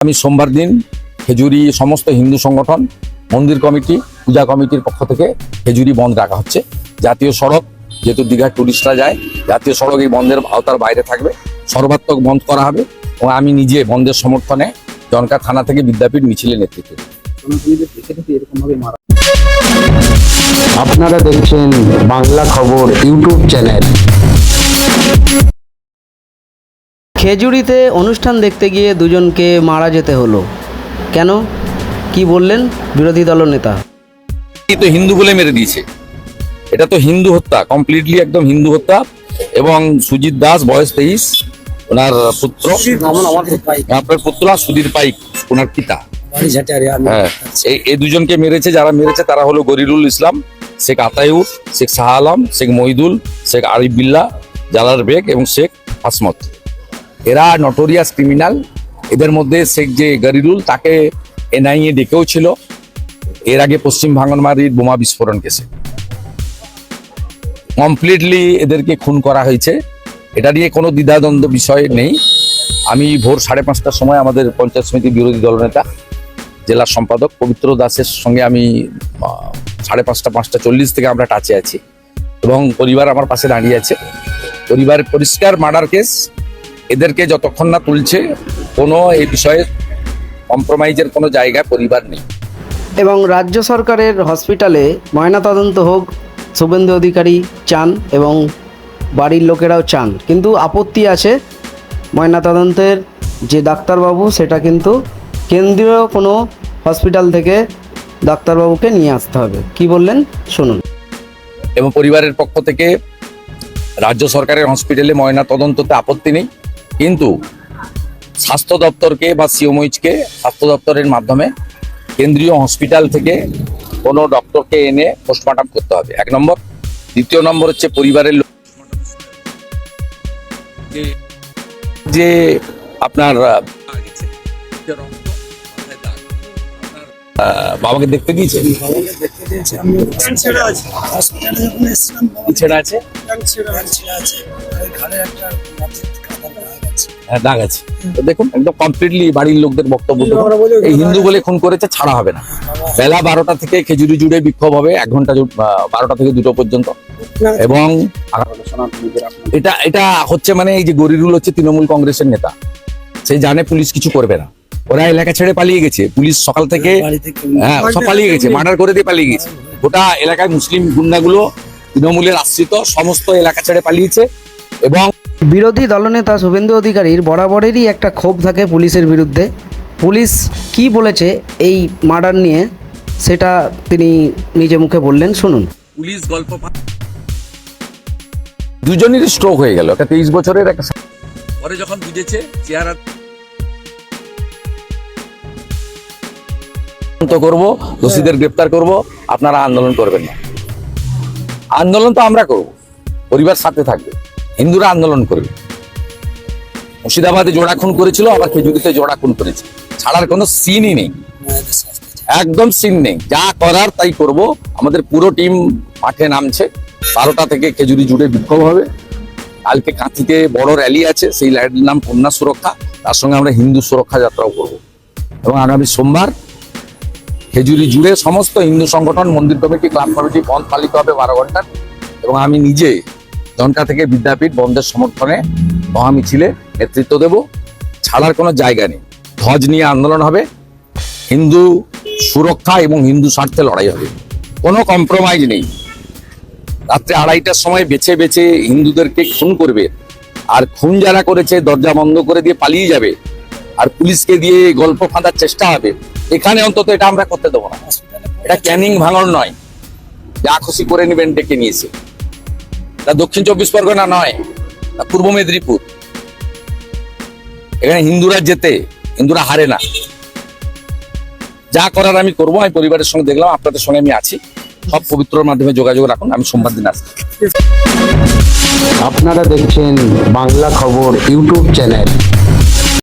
আমি সোমবার দিন খেজুরি সমস্ত হিন্দু সংগঠন, মন্দির কমিটি, পূজা কমিটির পক্ষ থেকে খেজুরি বন্ধ রাখা হচ্ছে। জাতীয় সড়ক, যেহেতু দীঘায় টুরিস্টরা যায়, জাতীয় সড়ক এই বন্ধের আওতার বাইরে থাকবে, সর্বাত্মক বন্ধ করা হবে। এবং আমি নিজে বন্ধের সমর্থনে জনকা থানা থেকে বিদ্যাপীঠ মিছিলের নেতৃত্ব দিই। আপনারা দেখছেন বাংলা খবর ইউটিউব চ্যানেল। খেজুরিতে অনুষ্ঠান দেখতে গিয়ে দুজনকে মারা যেতে হলো কেন, কি বললেন বিরোধী দলনেতা? তো হিন্দু বলে মেরে দিয়েছে, এটা তো হিন্দু হত্যা, কমপ্লিটলি একদম হিন্দু হত্যা। এবং সুজিত দাস বয়স 23, ওনার পুত্র, আপনার পুত্র সুধীর পাইক ওনার পিতা। হ্যাঁ, এই দুজনকে মেরেছে। যারা মেরেছে তারা হলো গরিরুল ইসলাম, শেখ আতায়ুর, শেখ শাহ আলম, শেখ মহিদুল, শেখ আরিফ বিল্লাহ, জালাল বেগ এবং শেখ আসমত। এরা নটোরিয়াস ক্রিমিনাল। এদের মধ্যে শেখ যে গরিরুল, তাকে এনআইএ ডেকেও ছিল এর আগে পশ্চিম ভাঙনমারির বোমা বিস্ফোরণ কেসে। কমপ্লিটলি এদেরকে খুন করা হয়েছে, এটা নিয়ে কোনো দ্বিধাদ্বন্দ্ব বিষয় নেই। আমি ভোর 5:30টার সময় আমাদের পঞ্চায়েত সমিতির বিরোধী দলনেতা জেলা সম্পাদক পবিত্র দাসের সঙ্গে আমি 5:30-5:40 থেকে আমরা টাচে আছি এবং পরিবার আমার পাশে দাঁড়িয়ে আছে। পরিবারের পরিষ্কার মার্ডার কেস, এদেরকে যতক্ষণ না তুলছে কোনো এই বিষয়ে কম্প্রোমাইজের কোনো জায়গায় পরিবার নেই। এবং রাজ্য সরকারের হসপিটালে ময়নাতদন্ত হোক শুভেন্দু অধিকারী চান এবং বাড়ির লোকেরাও চান, কিন্তু আপত্তি আছে ময়নাতদন্তের যে ডাক্তারবাবু সেটা কিন্তু কেন্দ্রীয় কোনো হসপিটাল থেকে ডাক্তারবাবুকে নিয়ে আসতে হবে। কি বললেন শুনুন। এবং পরিবারের পক্ষ থেকে রাজ্য সরকারের হসপিটালে ময়না তদন্ততে আপত্তি নেই, কিন্তু স্বাস্থ্য দপ্তরকে বা সিওমইচকে স্বাস্থ্য দপ্তরের মাধ্যমে কেন্দ্রীয় হসপিটাল থেকে কোনো ডক্টরকে এনে পোস্টমর্টম করতে হবে, 1 নম্বর। দ্বিতীয় নম্বর হচ্ছে পরিবারের লোক যে আপনার বাবাকে দেখতে গিয়েছে, ছেড়া আছে, হ্যাঁ দাগ আছে। তো দেখুন একদম কমপ্লিটলি বাড়ির লোকদের বক্তব্য, এই হিন্দু বলে খুন করেছে, ছাড়া হবে না। বেলা 12টা থেকে খেজুরি জুড়ে বিক্ষোভ হবে 1 ঘন্টা, 12টা থেকে 2টো পর্যন্ত। এবং এটা হচ্ছে মানে এই যে গরিরুল হচ্ছে তৃণমূল কংগ্রেসের নেতা, সে জানে পুলিশ কিছু করবে না। ওরা এলাকা ছেড়ে পালিয়ে গেছে, পুলিশ সকাল থেকে হ্যাঁ সব পালিয়ে গেছে, মার্ডার করে দিয়ে পালিয়ে গেছে। গোটা এলাকায় মুসলিম গুন্ডাগুলো তৃণমূলের আশ্রিত সমস্ত এলাকা ছেড়ে পালিয়েছে। এবং বিরোধী দলনেতা শুভেন্দু অধিকারীর বরাবরেরই একটা ক্ষোভ থাকে পুলিশের বিরুদ্ধে। পুলিশ কি বলেছে এই মার্ডার নিয়ে সেটা তিনি নিজে মুখে বললেন, শুনুন। পুলিশ গল্প, দুজনেরই স্ট্রোক হয়ে গেল, একটা 23 বছরের, একটা পরে যখন বুঝেছে চেহারা করবো, দোষীদের গ্রেপ্তার করব, আপনারা আন্দোলন করবেন না। আন্দোলন তো আমরা করব, পরিবার সাথে থাকবে, হিন্দুরা আন্দোলন করবে। মুর্শিদাবাদে জোড়া খুন করেছিল, আবার খেজুরিতে জোড়া খুন করেছে, ছাড়ার কোনো সিনই নেই, একদম সিন নেই। যা করার তাই করব। আমাদের পুরো টিম মাঠে নামছে, 12টা থেকে খেজুরি জুড়ে বিক্ষোভ হবে। কালকে কাঁথিতে বড় র্যালি আছে, সেই র্যালির নাম কন্যা সুরক্ষা, তার সঙ্গে আমরা হিন্দু সুরক্ষা যাত্রাও করব। এবং আগামী সোমবার খেজুরি জুড়ে সমস্ত হিন্দু সংগঠন, মন্দির কমিটি, ক্লাব কমিটি বন্ধ পালিত হবে 12 ঘন্টার। এবং আমি নিজে জনকা থেকে বিদ্যাপীঠ বন্ধের সমর্থনে মহামিছিলে নেতৃত্ব দেব। ছাড়ার কোনো জায়গা নেই, ধ্বজ নিয়ে আন্দোলন হবে, হিন্দু সুরক্ষা এবং হিন্দু স্বার্থে লড়াই হবে, কোনো কম্প্রোমাইজ নেই। রাত্রে 2:30টার সময় বেছে বেছে হিন্দুদেরকে খুন করবে, আর খুন যারা করেছে দরজা বন্ধ করে দিয়ে পালিয়ে যাবে, আর পুলিশকে দিয়ে গল্প ফাঁদার চেষ্টা হবে, এখানে অন্তত এটা আমরা করতে দেবো না। এটা ক্যানিং ভাঙন নয়, যা খুশি করে নেবেন ডেকে নিয়েছে। তা দক্ষিণ 24 পরগনা নয়, তা পূর্ব মেদিনীপুর। এখানে হিন্দুরা জেতে, হিন্দুরা হারে না। যা করার আমি করবো। আমি পরিবারের সঙ্গে দেখলাম, আপনাদের সঙ্গে আমি আছি, সব পবিত্রর মাধ্যমে যোগাযোগ রাখুন। আমি সোমবার দিন আসছি। আপনারা দেখছেন বাংলা খবর ইউটিউব চ্যানেল।